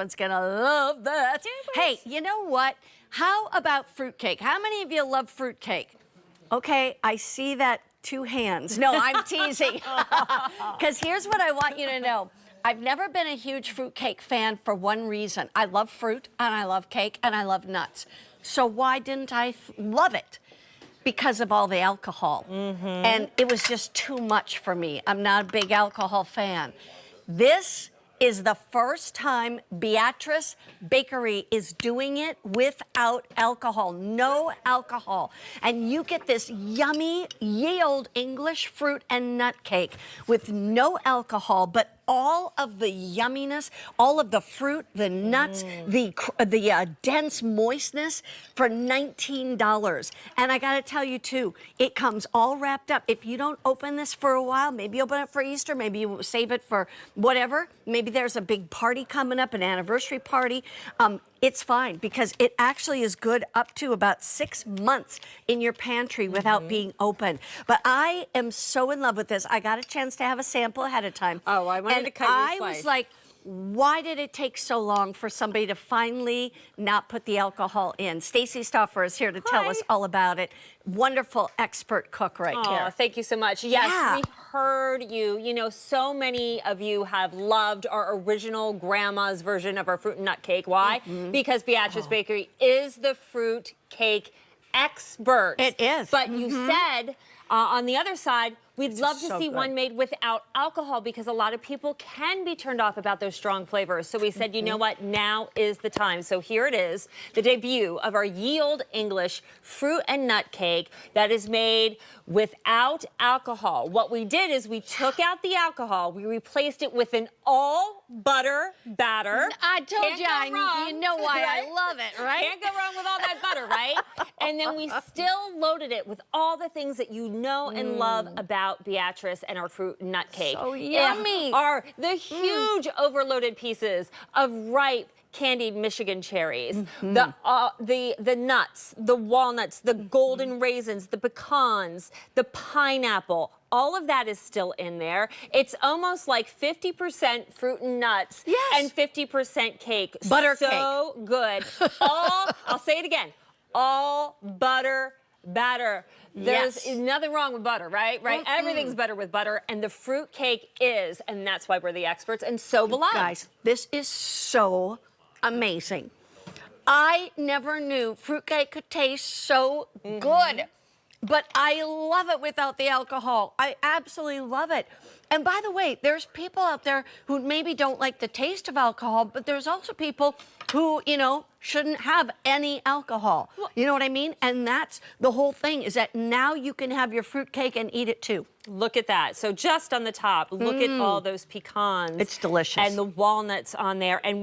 husband's gonna love that. Hey, you know what? How about fruitcake? How many of you love fruitcake? Okay, I see that 2 hands. No, I'm teasing. Because here's what I want you to know. I've never been a huge fruitcake fan for one reason. I love fruit, and I love cake, and I love nuts. So why didn't I love it? Because of all the alcohol. And it was just too much for me. I'm not a big alcohol fan. This is the first time Beatrice Bakery is doing it without alcohol, no alcohol. And you get this yummy Ye Olde English fruit and nut cake with no alcohol, but all of the yumminess, all of the fruit, the nuts, the dense moistness for $19. And I gotta tell you too, it comes all wrapped up. If you don't open this for a while, maybe open it for Easter, maybe you save it for whatever, maybe there's a big party coming up, an anniversary party, it's fine because it actually is good up to about 6 months in your pantry without being open. But I am so in love with this. I got a chance to have a sample ahead of time. Oh, I wanted to cut you a I slice. was like, why did it take so long for somebody to finally not put the alcohol in? Stacy Stoffer is here to tell us all about it. Wonderful expert cook right here. Thank you so much. Yes, we heard you. You know, so many of you have loved our original grandma's version of our fruit and nut cake. Why? Because Beatrice Bakery is the fruit cake expert. It is. But you said on the other side, we'd love to see good. one made without alcohol because a lot of people can be turned off about those strong flavors. So we said, you know what, now is the time. So here it is, the debut of our Ye Olde English fruit and nut cake that is made without alcohol. What we did is we took out the alcohol, we replaced it with an all butter batter. I told Can't you, go wrong, you know why right? I love it, right? Can't go wrong with all that butter, right? And then we still loaded it with all the things that you know and love about Beatrice and our fruit and nut cake. So yummy. Are the huge overloaded pieces of ripe candied Michigan cherries, the nuts, the walnuts, the golden raisins, the pecans, the pineapple. All of that is still in there. It's almost like 50% fruit and nuts and 50% cake. Butter cake. So good. I'll say it again. All butter batter. There's nothing wrong with butter, right? Everything's better with butter, and the fruit cake is, and that's why we're the experts, and so beloved. Guys, this is so amazing. I never knew fruitcake could taste so good, but I love it without the alcohol. I absolutely love it. And by the way, there's people out there who maybe don't like the taste of alcohol, but there's also people who, you know, shouldn't have any alcohol. You know what I mean? And that's the whole thing, is that now you can have your fruitcake and eat it too. Look at that. So just on the top, look at all those pecans. It's delicious. And the walnuts on there. And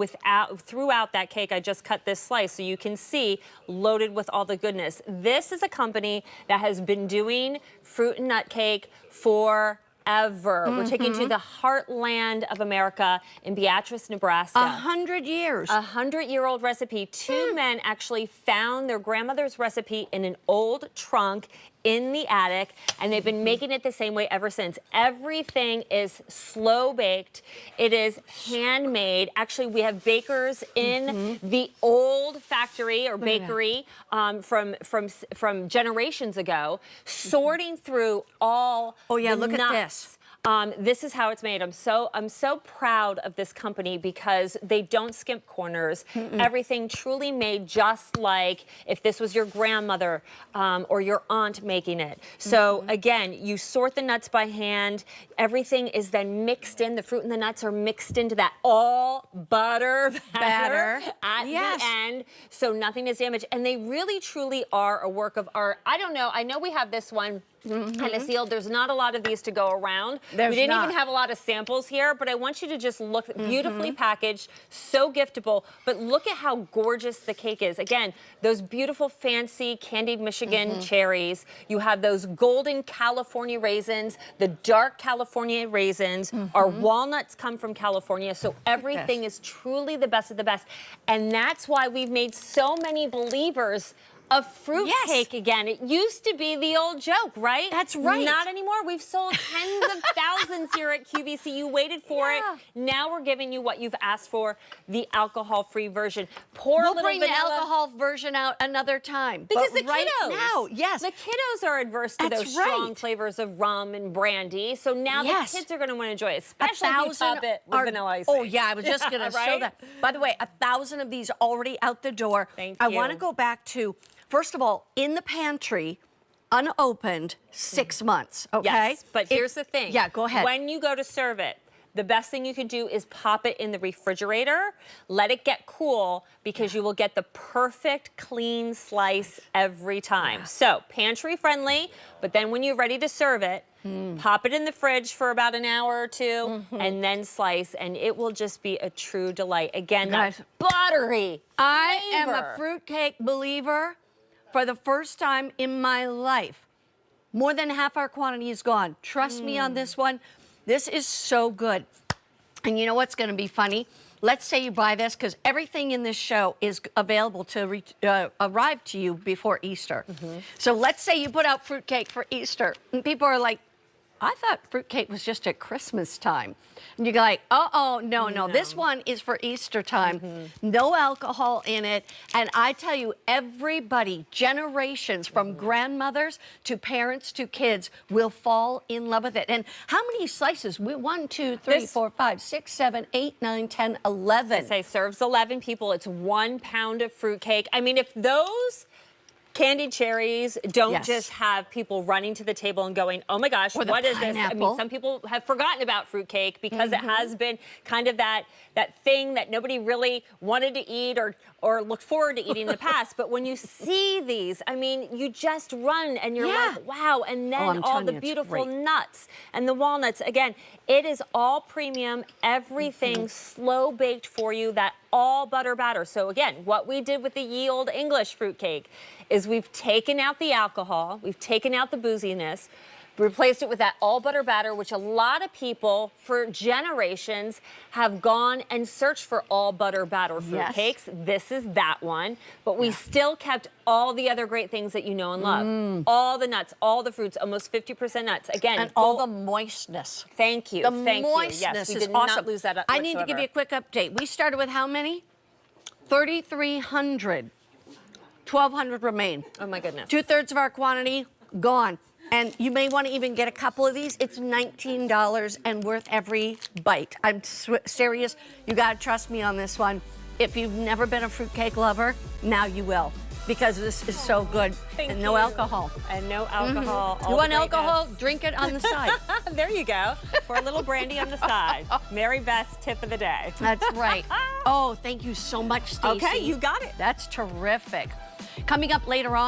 throughout that cake, I just cut this slice so you can see loaded with all the goodness. This is a company that has been doing fruit and nut cake for ever. We're taking to the heartland of America in Beatrice, Nebraska. 100 years. 100-year-old recipe. Two men actually found their grandmother's recipe in an old trunk in the attic, and they've been making it the same way ever since. Everything is slow baked. It is handmade. Actually, we have bakers in the old factory or bakery from generations ago, sorting through all the look nuts. at this. This is how it's made. I'm so proud of this company because they don't skimp corners. Everything truly made just like if this was your grandmother or your aunt making it. So again, you sort the nuts by hand. Everything is then mixed in. The fruit and the nuts are mixed into that all butter batter at the end, so nothing is damaged. And they really truly are a work of art. I don't know. I know we have this one kind of sealed. There's not a lot of these to go around. We didn't even have a lot of samples here, but I want you to just look beautifully packaged, so giftable. But look at how gorgeous the cake is. Again, those beautiful fancy candied Michigan cherries. You have those golden California raisins, the dark California raisins. Our walnuts come from California, so everything is truly the best of the best. And that's why we've made so many believers of fruit Yes. cake again. It used to be the old joke, right? That's right. Not anymore. We've sold tens of thousands here at QVC. You waited for Yeah. it. Now we're giving you what you've asked for, the alcohol-free version. Pour a We'll little bring the vanilla. alcohol version out another time. Because but the right kiddos, now, yes. the kiddos are adverse to That's those strong right. flavors of rum and brandy. So now Yes. the kids are going to want to enjoy it, especially if you top it with vanilla icing. Oh yeah, I was just gonna show Right? that. By the way, 1,000 of these already out the door. Thank I you. want to go back to, first of all, in the pantry, unopened, 6 months. Okay. Yes, but here's the thing. Yeah, go ahead. When you go to serve it, the best thing you can do is pop it in the refrigerator, let it get cool, because you will get the perfect clean slice every time. So pantry friendly, but then when you're ready to serve it, pop it in the fridge for about an hour or two, and then slice, and it will just be a true delight. Again, that Guys, buttery I am a flavor. fruitcake believer for the first time in my life. More than half our quantity is gone. Trust me on this one. This is so good. And you know what's going to be funny? Let's say you buy this, because everything in this show is available to arrive to you before Easter. So let's say you put out fruitcake for Easter, and people are like, I thought fruitcake was just at Christmas time. And you're like, no, this one is for Easter time. No alcohol in it. And I tell you, everybody, generations from grandmothers to parents to kids, will fall in love with it. And how many slices? 1, 2, 3, 4, 5, 6, 7, 8, 9, 10, 11. Say serves 11 people. It's 1 pound of fruitcake. I mean, if those candied cherries don't Yes. just have people running to the table and going, oh my gosh, Or the what is this? I pineapple. mean, some people have forgotten about fruitcake because it has been kind of that thing that nobody really wanted to eat or looked forward to eating in the past. But when you see these, I mean, you just run and you're Yeah. like, wow. And then I'm all telling the you, it's beautiful great. nuts and the walnuts. Again, it is all premium, everything slow baked for you, that all butter batter. So again, what we did with the Ye Olde English fruitcake is we've taken out the alcohol, we've taken out the booziness, replaced it with that all butter batter, which a lot of people for generations have gone and searched for all butter batter Yes. fruitcakes. This is that one, but we still kept all the other great things that you know and love. All the nuts, all the fruits, almost 50% nuts. Again, And all the moistness. thank you. The Thank moistness you. Yes, we is did awesome. not lose that I need to give you a quick update. We started with how many? 3,300. 1,200 remain. Oh my goodness. 2/3 of our quantity gone. And you may want to even get a couple of these. It's $19 and worth every bite. I'm serious. You got to trust me on this one. If you've never been a fruitcake lover, now you will, because this is so good. Thank and no you. alcohol. And no alcohol. all You the want greatness. alcohol? Drink it on the side. There you go. For a little brandy on the side. Mary Beth's tip of the day. That's right. Oh, thank you so much, Stacey. Okay, you got it. That's terrific. Coming up later on.